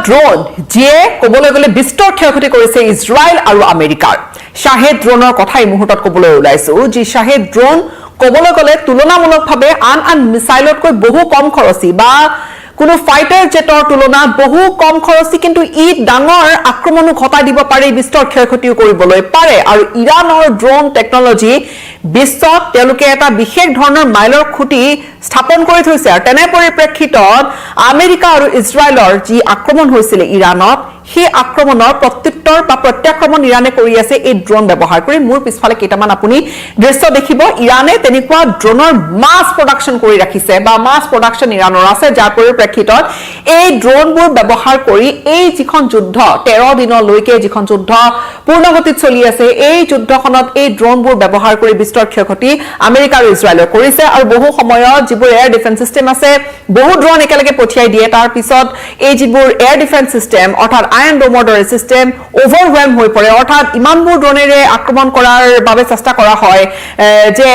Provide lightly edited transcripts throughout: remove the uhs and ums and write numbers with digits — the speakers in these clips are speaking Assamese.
ড্ৰোন যিয়ে ক'বলৈ গ'লে বিস্তৰ ক্ষয়ক্ষতি কৰিছে ইজৰাইল আৰু আমেৰিকাৰ শাহেদ ড্ৰোনৰ কথা এই মুহূৰ্তত ক'বলৈ ওলাইছো যি শাহেদ ড্ৰোন ক'বলৈ গ'লে তুলনামূলকভাৱে আন মিছাইলতকৈ বহু কম খৰচী বা কোনো ফাইটাৰ জেটৰ তুলনাত বহু কম খৰচী কিন্তু ই ডাঙৰ আক্ৰমণো ঘটাই দিব পাৰে বিস্তৰ ক্ষয়ক্ষতিও কৰিবলৈ পাৰে আৰু ইৰাণৰ ড্ৰোন টেকনলজি বিশ্বত তেওঁলোকে এটা বিশেষ ধৰণৰ মাইলৰ খুঁটি স্থাপন কৰি থৈছে আৰু তেনে পৰিপ্ৰেক্ষিতত আমেৰিকা আৰু ইজৰাইলৰ যি আক্ৰমণ হৈছিল ইৰাণত সেই আক্ৰমণৰ প্ৰত্যুত্তৰ বা প্ৰত্যাক্ৰমণ ইৰাণে কৰি আছে এই ড্ৰোন ব্যৱহাৰ কৰি মোৰ পিছফালে কেইটামান আপুনি দৃশ্য দেখিব ইৰাণে তেনেকুৱা ড্ৰোনৰ মাছ প্ৰডাকশ্যন কৰি ৰাখিছে বা মাছ প্ৰডাকশ্যন ইৰাণৰ আছে যাৰ পৰিপ্ৰেক্ষিতত এই ড্ৰোনবোৰ ব্যৱহাৰ কৰি এই যিখন যুদ্ধ 13 দিনলৈকে যিখন যুদ্ধ পূৰ্ণগতিত চলি আছে এই যুদ্ধখনত এই ড্ৰোনবোৰ ব্যৱহাৰ কৰি বিস্তৰ ক্ষয়ক্ষতি আমেৰিকা আৰু ইজৰাইলে কৰিছে আৰু বহু সময়ত যিবোৰ এয়াৰ ডিফেন্স সিস্টেম আছে বহু ড্ৰোন একেলগে পঠিয়াই দিয়ে তাৰ পিছত এই যিবোৰ এয়াৰ ডিফেন্স সিস্টেম অৰ্থাৎ আয়ৰন ডোমৰ দৰে সিস্টেম ওভাৰৱেলম হৈ পৰে অৰ্থাৎ ইমানবোৰ ড্ৰোনেৰে আক্ৰমণ কৰাৰ বাবে চেষ্টা কৰা হয় যে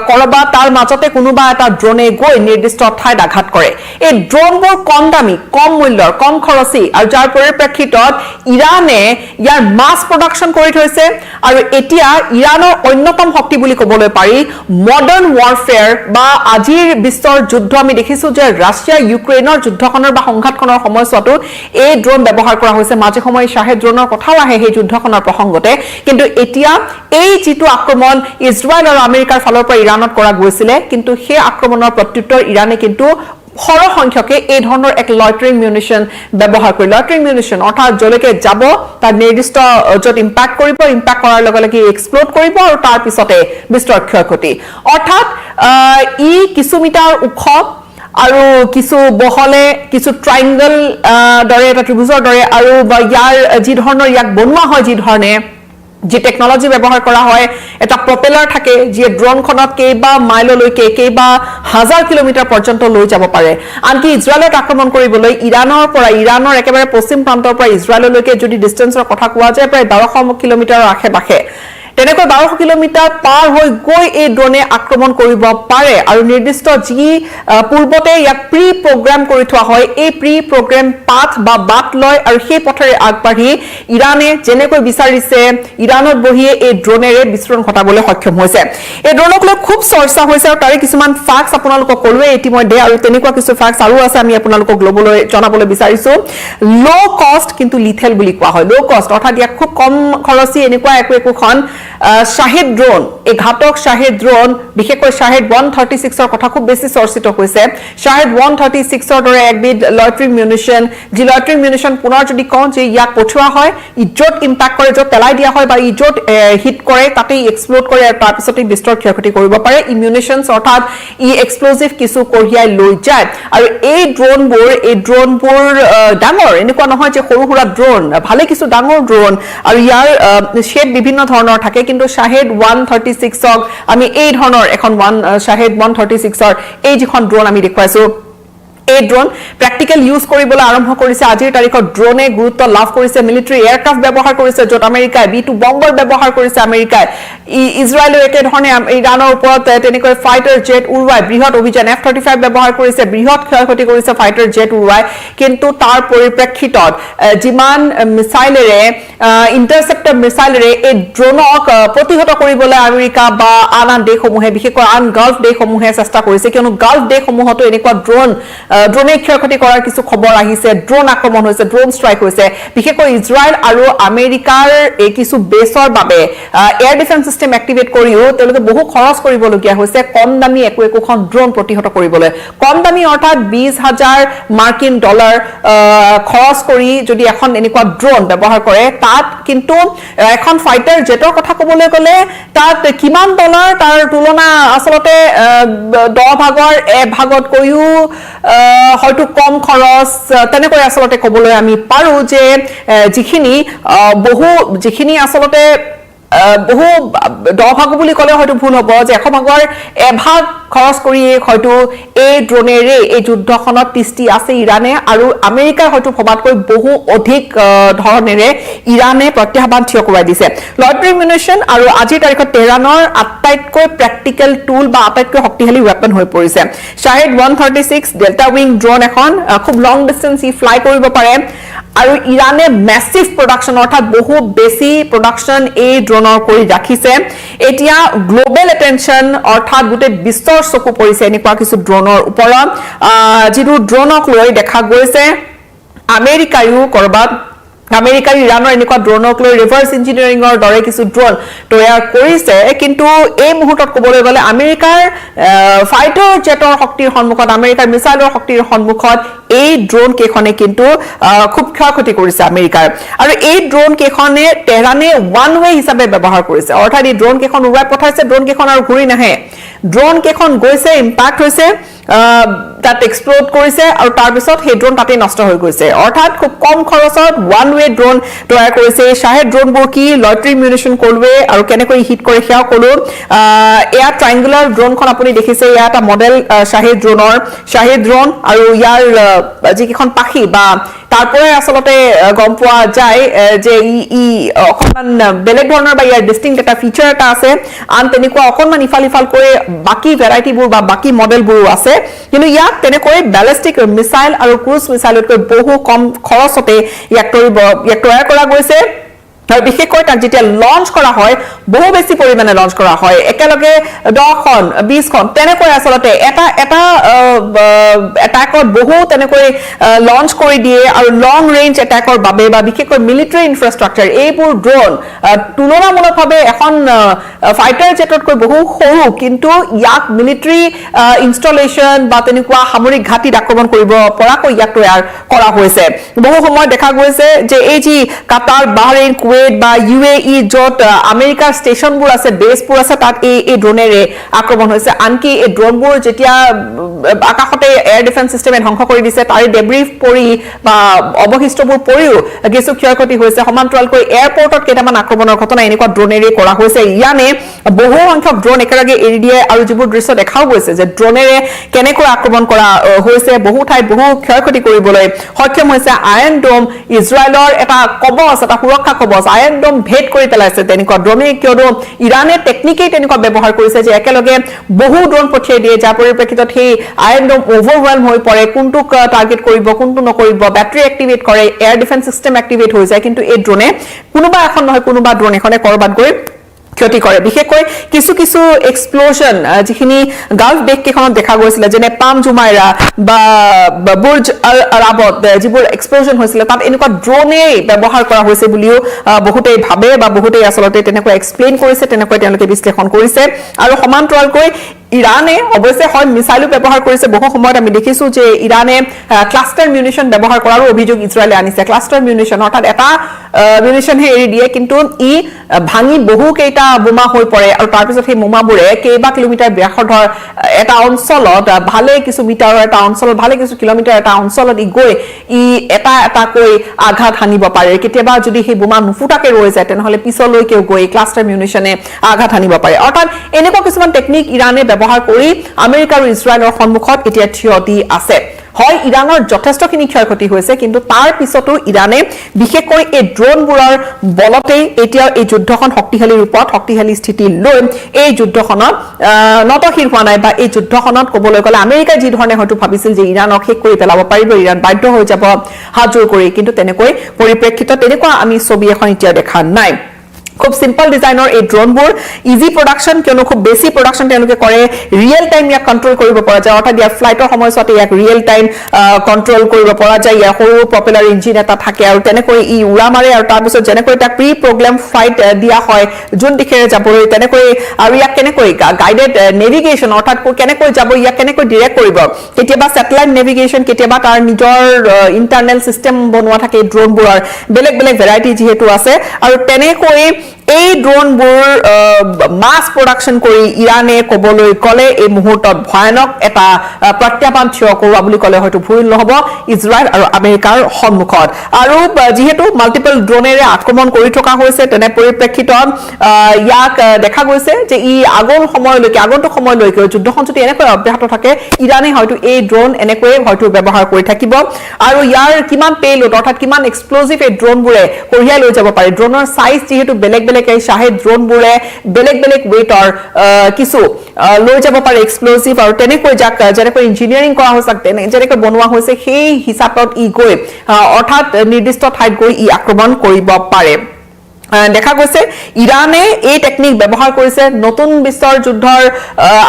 কৰবাত তাৰ মাজতে কোনোবা এটা ড্ৰোনে গৈ নিৰ্দিষ্ট ঠাইত আঘাত কৰে এই ড্ৰোনবোৰ কম দামী কম মূল্যৰ কম খৰচী আৰু যাৰ পৰিপ্ৰেক্ষিতত ইৰাণে ইয়াৰ মাছ প্ৰডাকশ্যন কৰি থৈছে আৰু এতিয়া ইৰাণৰ অন্যতম শক্তি বুলি ক'বলৈ পাৰি মডাৰ্ণ ৱাৰফেয়াৰ বা আজিৰ বিশ্বৰ যুদ্ধ আমি দেখিছো যে ৰাছিয়া ইউক্ৰেইনৰ যুদ্ধখনৰ বা সংঘাতখনৰ সময়ছোৱাতো এই ড্ৰোন ব্যৱহাৰ কৰা হৈছে মাজে সময়ে শাহেদ ড্ৰোনৰ কথাও আহে সেই যুদ্ধখনৰ প্ৰসংগতে কিন্তু এতিয়া এই যিটো আক্ৰমণ ইজৰাইল আৰু আমেৰিকাৰ ফালৰ পৰা ইৰাণত কৰা গৈছিলে কিন্তু সেই আক্ৰমণৰ প্ৰত্যুত্তৰ ইৰাণে কিন্তু সৰহ সংখ্যকে এই ধৰণৰ এক লয়টাৰিং মিউনিশ্যন ব্যৱহাৰ কৰি লয়টাৰিং মিউনিশ্যন অৰ্থাৎ যলৈকে যাব তাৰ নিৰ্দিষ্ট য'ত ইম্পেক্ট কৰিব ইম্পেক্ট কৰাৰ লগে লগে এক্সপ্লোড কৰিব আৰু তাৰ পিছতে বিস্তৰ ক্ষয়ক্ষতি অৰ্থাৎ ই কিছু মিটাৰ ওখ আৰু কিছু বহলে কিছু ট্ৰাইংগল দৰে এটা ত্ৰিভুজৰ দৰে আৰু ইয়াৰ যি ধৰণৰ ইয়াক বনোৱা হয় যি ধৰণে যি টেকনলজি ব্যৱহাৰ কৰা হয় এটা প্ৰপেলাৰ থাকে যি ড্ৰোনখনত কেইবা মাইললৈকে কেইবা হাজাৰ কিলোমিটাৰ পৰ্যন্ত লৈ যাব পাৰে আনকি ইজৰাইলত আক্ৰমণ কৰিবলৈ ইৰাণৰ একেবাৰে পশ্চিম প্ৰান্তৰ পৰা ইজৰাইললৈকে যদি ডিষ্টেন্সৰ কথা কোৱা যায় প্ৰায় 1200 কিলোমিটাৰৰ আশে-পাশে তেনেকৈ 1200 কিলোমিটাৰ পাৰ হৈ গৈ এই ড্ৰোনে আক্ৰমণ কৰিব পাৰে আৰু নিৰ্দিষ্ট যি পূৰ্বতে ইয়াক প্ৰি প্ৰগ্ৰাম কৰি থোৱা হয় এই প্ৰি প্ৰগ্ৰাম পাথ বা বাট লয় আৰু সেই পথেৰে আগবাঢ়ি ইৰাণে যেনেকৈ বিচাৰিছে ইৰাণত বহিয়ে এই ড্ৰোনেৰে বিস্ফোৰণ ঘটাবলৈ সক্ষম হৈছে এই ড্ৰোনক লৈ খুব চৰ্চা হৈছে আৰু তাৰে কিছুমান ফ্যাক্টছ আপোনালোকক ক'লোৱে ইতিমধ্যে আৰু তেনেকুৱা কিছু ফ্যাক্টছ আৰু আছে আমি আপোনালোকক জনাবলৈ বিচাৰিছো লো কষ্ট কিন্তু লিথেল বুলি কোৱা হয় লো কষ্ট অৰ্থাৎ ইয়াক খুব কম খৰচী এনেকুৱা একোখন শাহেদ ড্ৰোন এই ঘাতক শাহেদ ড্ৰোন বিশেষকৈ শাহেদ 136ৰ কথা খুব বেছি চৰ্চিত হৈছে শাহেদ 136ৰ দৰে একবিধ লয়টাৰিং মিউনিশ্যন যি লয়টাৰিং মিউনিশ্যন পুনৰ যদি কওঁ যে ইয়াক পঠোৱা হয় ইজত ইম্পেক্ট কৰে য'ত পেলাই দিয়া হয় বা ইজত হিট কৰে তাতেই এক্সপ্লোড কৰে আৰু তাৰপিছতে বিস্তৰ ক্ষয়ক্ষতি কৰিব পাৰে ই মিউনিশ্যনছ অৰ্থাৎ ই এক্সপ্লোজিভ কিছু কঢ়িয়াই লৈ যায় আৰু এই ড্ৰোনবোৰ ডাঙৰ এনেকুৱা নহয় যে সৰু সুৰা ড্ৰোন ভালে কিছু ডাঙৰ ড্ৰোন আৰু ইয়াৰ শেড বিভিন্ন ধৰণৰ থাকে কিন্তু শাহেদ 136ক আমি এই ধৰণৰ এখন শাহেদ 136ৰ এই যিখন ড্ৰোন আমি দেখুৱাইছো এই ড্ৰোন প্ৰেক্টিকেল ইউজ কৰিবলৈ আৰম্ভ কৰিছে আজিৰ তাৰিখত ড্ৰোনে গুৰুত্ব লাভ কৰিছে মিলিটাৰী এয়াৰক্ৰাফ্ট ব্যৱহাৰ কৰিছে য'ত আমেৰিকাই B2 বম্বাৰ ব্যৱহাৰ কৰিছে আমেৰিকাই ইজৰাইলৰ একে ধৰণে ইৰাণৰ ওপৰত তেনেকৈ ফাইটাৰ জেট উৰুৱাই বৃহৎ অভিযান F-35 ব্যৱহাৰ কৰিছে বৃহৎ ক্ষয়ক্ষতি কৰিছে ফাইটাৰ জেট উৰুৱাই কিন্তু তাৰ পৰিপ্ৰেক্ষিতত যিমান মিছাইলেৰে ইণ্টাৰচেপ্টৰ মিছাইলেৰে এই ড্ৰোনক প্ৰতিহত কৰিবলৈ আমেৰিকা বা আন দেশসমূহে বিশেষকৈ আন গাল্ফ দেশসমূহে চেষ্টা কৰিছে কিয়নো গাল্ফ দেশসমূহতো এনেকুৱা ড্ৰোনে ক্ষয়ক্ষতি কৰাৰ কিছু খবৰ আহিছে ড্ৰোন আক্ৰমণ হৈছে ড্ৰোন ষ্ট্ৰাইক হৈছে বিশেষকৈ ইজৰাইল আৰু আমেৰিকাৰ এই কিছু বেছৰ বাবে এয়াৰ ডিফেন্স সিস্টেম এক্টিভেট কৰিও তেওঁলোকে বহু খৰচ কৰিবলগীয়া হৈছে কম দামী একোখন ড্ৰোন প্ৰতিহত কৰিবলৈ কম দামী অৰ্থাৎ 20,000 মাৰ্কিন ডলাৰ খৰচ কৰি যদি এখন এনেকুৱা ড্ৰোন ব্যৱহাৰ কৰে তাত কিন্তু এখন ফাইটাৰ জেটৰ কথা ক'বলৈ গ'লে তাত কিমান ডলাৰ তাৰ তুলনা আচলতে 10 ভাগৰ 1 ভাগতকৈও হয়তো কম খৰচ তেনেকৈ আচলতে ক'বলৈ আমি পাৰো যে যিখিনি আচলতে বহু 10 ভাগ বুলি ক'লে হয়তো ভুল হ'ব যে 100 ভাগৰ এভাগ খৰচ কৰি হয়তো এই ড্ৰোনেৰে এই যুদ্ধখনত তিষ্টি আছে ইৰানে আৰু আমেৰিকাৰ হয়তো ভবাতকৈ বহু অধিক ধৰণেৰে ইৰানে প্ৰত্যাহ্বান থিয় কৰাই দিছে লয়ট্ৰি মিউনিশ্যন আৰু আজিৰ তাৰিখত তেহৰানৰ আটাইতকৈ প্ৰেক্টিকেল টুল বা আটাইতকৈ শক্তিশালী ৱেপন হৈ পৰিছে শাহেদ 136 ডেল্টা উইং ড্ৰোন এখন খুব লং ডিষ্টেন্স ই ফ্লাই কৰিব পাৰে আৰু ইৰানে মেসিভ প্ৰডাকশন অৰ্থাৎ বহু বেছি প্ৰডাকশন এই ড্ৰোনৰ কৰি ৰাখিছে এতিয়া গ্লোবেল এটেনশন অৰ্থাৎ গোটেই বিশ্বৰ চকু পৰিছে এনেকুৱা কিছু ড্ৰোনৰ ওপৰত যিটো ড্ৰোনক লৈ দেখা গৈছে আমেৰিকায়ো কৰবাত আমেৰিকাৰ ইৰানৰ এনেকুৱা ড্ৰোনক লৈ ৰিভাৰ্ছ ইঞ্জিনিয়াৰিঙৰ দৰে কিছু ড্ৰোন তৈয়াৰ কৰিছে কিন্তু এই মুহূৰ্তত ক'বলৈ গ'লে আমেৰিকাৰ ফাইটাৰ জেটৰ শক্তিৰ সন্মুখত আমেৰিকাৰ মিছাইলৰ শক্তিৰ সন্মুখত এই ড্ৰোন কেইখনে কিন্তু খুব ক্ষয়ক্ষতি কৰিছে আমেৰিকাৰ আৰু এই ড্ৰোন কেইখনে তেহৰানে ওৱান ৱে হিচাপে ব্যৱহাৰ কৰিছে অৰ্থাৎ এই ড্ৰোন কেইখন উৰাই পঠাইছে ড্ৰোন কেইখন আৰু ঘূৰি নাহে ড্ৰোন কেইখন গৈছে ইম্পেক্ট হৈছে that explode কৰিছে আৰু তাৰ পিছত সেই ড্ৰোন তাতে নষ্ট হৈ গৈছে অৰ্থাৎ খুব কম খৰচত ওৱান ৱে ড্ৰোন তৈয়াৰ কৰিছে শাহেদ ড্ৰোনবোৰ কি লয়ট্ৰি মিউনিশ্যন কলৱে আৰু কেনেকৈ হিট কৰে সেয়া কলো এয়া ট্ৰায়াঙ্গুলাৰ ড্ৰোনখন আপুনি দেখিছে ইয়া এটা মডেল শাহেদ ড্ৰোন আৰু ইয়াৰ যিকেইখন পাখি বা তাৰপৰে আসলতে গম পোৱা যায় যে ই অকমান বেলেগ ধৰণৰ বা ইয়াৰ ডিস্টিংক্ট এটা ফিচাৰ এটা আছে আন তেনেকুৱা অকমান ইফাল কৰি বাকি ভেৰাইটিবোৰ বা বাকি মডেলবোৰ আছে কিন্তু ইয়াক তেনেকৈ ব্যালিষ্টিক মিসাইল আৰু ক্ৰুজ মিসাইলতকৈ বহু কম খৰচতে ইয়াক তৈয়াৰ কৰা গৈছে আৰু বিশেষকৈ তাক যেতিয়া লঞ্চ কৰা হয় বহু বেছি পৰিমাণে লঞ্চ কৰা হয় একেলগে 10খন 20খন তেনেকৈ আসলতে এটা এটাকত বহু তেনেকৈ লঞ্চ কৰি দিয়ে আৰু লং ৰেঞ্জ এটাকৰ বাবে বা বিশেষকৈ মিলিটাৰী ইনফ্ৰাষ্ট্ৰাকচাৰ এইবোৰ ড্ৰোন তুলনামূলকভাৱে এখন ফাইটাৰ জেটতকৈ বহু সৰু কিন্তু ইয়াক মিলিটাৰী ইনষ্টলেচন বা তেনেকুৱা সামৰিক ঘাটিত আক্ৰমণ কৰিব পৰাকৈ ইয়াক তৈয়াৰ কৰা হৈছে বহু সময় দেখা গৈছে যে এই যি কাটাৰ বাহৰেইন কুৱেইট বা UAE যত আমেৰিকাৰ ষ্টেচনবোৰ আছে বেছবোৰ আছে তাত এই ড্ৰোনেৰে আক্ৰমণ হৈছে আনকি এই ড্ৰোনবোৰ যেতিয়া আকাশতে এয়াৰ ডিফেন্স সিস্টেমে ধ্বংস কৰি দিছে তাৰে ডেব্ৰি পৰি বা অৱশিষ্টবোৰ পৰিও কিছু ক্ষয়ক্ষতি হৈছে সমান্তৰালকৈ এয়াৰপৰ্টত কেইটামান আক্ৰমণৰ ঘটনা এনেকুৱা ড্ৰোনেৰে কৰা হৈছে ইয়ানে বহু সংখ্যক ড্ৰোন একেলগে এৰি দিয়ে আৰু যিবোৰ দৃশ্য দেখাও গৈছে যে ড্ৰোনেৰে কেনেকৈ আক্ৰমণ কৰা হৈছে বহু ঠাইত বহু ক্ষয়ক্ষতি কৰিবলৈ সক্ষম হৈছে আয়ৰন ডোম ইজৰাইলৰ এটা কবচ এটা সুৰক্ষা কবচ আয়ৰন ডোম ভেদ কৰি পেলাইছে তেনেকুৱা ড্ৰোনে কিয়নো ইৰানে টেকনিকেই তেনেকুৱা ব্যৱহাৰ কৰিছে যে একেলগে বহু ড্ৰোন পঠিয়াই দিয়ে যাৰ পৰিপ্ৰেক্ষিতত সেই আয়ৰন ডোম ওভাৰৱেলম হৈ পৰে কোনটো টাৰ্গেট কৰিব কোনটো নকৰিব বেটাৰি এক্টিভেট কৰে এয়াৰ ডিফেন্স সিস্টেম এক্টিভেট হৈ যায় কিন্তু এই ড্ৰোনে কোনোবা এখন নহয় কোনোবা ড্ৰোন এখনে কৰবাত গৈ ক্ষতি কৰে বিশেষকৈ কিছু এক্সপ্লোজন যিখিনি গালফ দেশ কেইখনত দেখা গৈছিল যেনে পাম জুমাইৰা বা বুৰ্জ আল আৰাবত যিবোৰ এক্সপ্লোজন হৈছিল তাত এনেকুৱা ড্ৰোনে ব্যৱহাৰ কৰা হৈছে বুলিও বহুতেই ভাবে বা বহুতেই আসলতে তেনেকৈ এক্সপ্লেইন কৰিছে তেনেকৈ তেওঁলোকে বিশ্লেষণ কৰিছে আৰু সমান্তৰালকৈ ইৰানে অৱশ্যে হয় মিসাইলো ব্যৱহাৰ কৰিছে বহু সময়ত আমি দেখিছো যে ইৰানে ক্লাষ্টাৰ মিউনিশ্যন ব্যৱহাৰ কৰাৰ অভিযোগ ইজৰাইলে আনিছে ক্লাষ্টাৰ মিউনিশ্যন অৰ্থাৎ এটা মিউনিশ্যনহে এৰি দিয়ে কিন্তু ই ভাঙি বহু কেইটা বোমা হৈ পৰে আৰু তাৰ পিছত সেই বোমাবোৰে কেইবা কিলোমিটাৰ ব্যাসাৰ্ধৰ এটা অঞ্চলত ভালে কিছু মিটাৰৰ এটা অঞ্চলত ভালে কিছু কিলোমিটাৰ এটা অঞ্চলত গৈ ই এটাকৈ আঘাত হানিব পাৰে কেতিয়াবা যদি সেই বোমা নুফুটাকে ৰৈ যায় তেনেহলে পিছলৈকেও গৈ ক্লাষ্টাৰ মিউনিশ্যনে আঘাত হানিব পাৰে অৰ্থাৎ এনেকুৱা কিছুমান টেকনিক ইৰানে ব্যৱহাৰ কৰি আমেৰিকা আৰু ইজৰাইলৰ সন্মুখত এতিয়া থিয় দি আছে হয় ইৰানৰ যথেষ্টখিনি ক্ষয়ক্ষতি হৈছে কিন্তু তাৰ পিছতো ইৰানে বিশেষকৈ এই ড্ৰোনবোৰৰ বলতেই এতিয়া এই যুদ্ধখন শক্তিশালী ৰূপত শক্তিশালী স্থিতি লৈ এই যুদ্ধখনত নতশিৰ হোৱা নাই বা এই যুদ্ধখনত ক'বলৈ গ'লে আমেৰিকাই যি ধৰণে হয়তো ভাবিছিল যে ইৰানক শেষ কৰি পেলাব পাৰিব ইৰান বাধ্য হৈ যাব হাতজোৰ কৰি কিন্তু তেনেকৈ পৰিপ্ৰেক্ষিতত তেনেকুৱা আমি ছবি এখন এতিয়া দেখা নাই খুব সিম্পল ডিজাইনৰ এই ড্ৰোনবোৰ ইজি প্ৰডাকশন কিয়নো খুব বেছি প্ৰডাকশন তেওঁলোকে কৰে ৰিয়েল টাইম ইয়াক কন্ট্ৰোল কৰিব পৰা যায় অৰ্থাৎ ইয়াৰ ফ্লাইটৰ সময়ছোৱাতে ইয়াক ৰিয়েল টাইম কন্ট্ৰোল কৰিব পৰা যায় ইয়াৰ সৰু প্ৰপেলাৰ ইঞ্জিন এটা থাকে আৰু তেনেকৈ ই উৰা মাৰে আৰু তাৰ পিছত যেনেকৈ এটা প্ৰি প্ৰগ্ৰাম ফ্লাইট দিয়া হয় যোন দিশেৰে যাবলৈ তেনেকৈ আৰু ইয়াক কেনেকৈ গাইডেড নেভিগেশ্যন অৰ্থাৎ কেনেকৈ যাব ইয়াক কেনেকৈ ডিৰেক্ট কৰিব কেতিয়াবা স্যাটেলাইট নেভিগেশ্যন কেতিয়াবা তাৰ নিজৰ ইন্টাৰনেল সিস্টেম বনোৱা থাকে ড্ৰোনবোৰৰ বেলেগ ভেৰাইটি যেহেতু আছে আৰু তেনেকৈ এই ড্ৰোনবোৰ মাছ প্ৰডাকশ্যন কৰি ইৰাণে ক'বলৈ গ'লে এই মুহূৰ্তত ভয়ানক এটা প্ৰত্যাহ্বান থিয় কৰোৱা বুলি ক'লে হয়তো ভুল নহ'ব ইজৰাইল আৰু আমেৰিকাৰ সন্মুখত আৰু যিহেতু মাল্টিপল ড্ৰোনেৰে আক্ৰমণ কৰি থকা হৈছে তেনে পৰিপ্ৰেক্ষিতত ইয়াক দেখা গৈছে যে ই আগন্তুক সময়লৈকে যুদ্ধখন যদি এনেকৈ অব্যাহত থাকে ইৰাণে হয়তো এই ড্ৰোন এনেকৈয়ে হয়তো ব্যৱহাৰ কৰি থাকিব আৰু ইয়াৰ কিমান পেলোড অৰ্থাৎ কিমান এক্সপ্ল'জিভ এই ড্ৰোনবোৰে কঢ়িয়াই লৈ যাব পাৰে ড্ৰোনৰ সাইজ যিহেতু বেলেগ বেলেগ এই শাহেদ ড্ৰোনবোৰে বেলেগ বেলেগ ৱেইটৰ কিছু লৈ যাব পাৰে এক্সপ্ল'জিভ আৰু তেনেকৈ যাক যেনেকৈ ইঞ্জিনিয়াৰিং কৰা হৈছে যেনেকৈ বনোৱা হৈছে সেই হিচাপত ই গৈ অৰ্থাৎ নিৰ্দিষ্ট ঠাইত গৈ ই আক্ৰমণ কৰিব পাৰে দেখা গৈছে ইৰাণে এই টেকনিক ব্যৱহাৰ কৰিছে নতুন বিশ্বৰ যুদ্ধৰ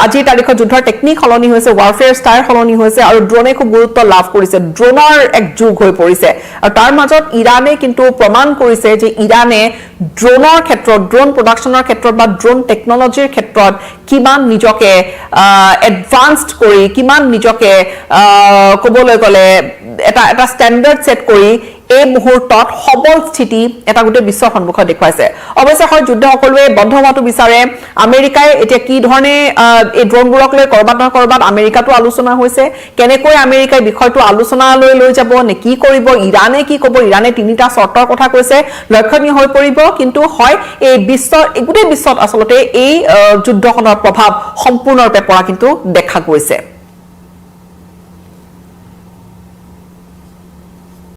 আজিৰ তাৰিখত যুদ্ধৰ টেকনিক সলনি হৈছে ৱাৰফেয়াৰ ষ্টাইল সলনি হৈছে আৰু ড্ৰোনে খুব গুৰুত্ব লাভ কৰিছে ড্ৰোনৰ এক যুগ হৈ পৰিছে আৰু তাৰ মাজত ইৰাণে কিন্তু প্ৰমাণ কৰিছে যে ইৰাণে ড্ৰোনৰ ক্ষেত্ৰত ড্ৰোন প্ৰডাকশ্যনৰ ক্ষেত্ৰত বা ড্ৰোন টেকনলজিৰ ক্ষেত্ৰত কিমান নিজকে এডভান্সড কৰি কিমান নিজকে ক'বলৈ গ'লে এটা ষ্টেণ্ডাৰ্ড ছেট কৰি এই মুহূৰ্তত সবল স্থিতি এটা গোটেই বিশ্বৰ সন্মুখত দেখুৱাইছে অৱশ্যে হয় যুদ্ধ সকলোৱে বন্ধ হোৱাটো বিচাৰে আমেৰিকাই এতিয়া কি ধৰণে এই ড্ৰোনবোৰক লৈ কৰবাত নহয় কৰবাত আমেৰিকাটো আলোচনা হৈছে কেনেকৈ আমেৰিকাই বিষয়টো আলোচনালৈ লৈ যাব নে কি কৰিব ইৰাণে কি ক'ব ইৰাণে তিনিটা চৰ্তৰ কথা কৈছে লক্ষণীয় হৈ পৰিব কিন্তু হয় এই গোটেই বিশ্বত আচলতে এই যুদ্ধখনৰ প্ৰভাৱ সম্পূৰ্ণৰূপে পৰা কিন্তু দেখা গৈছে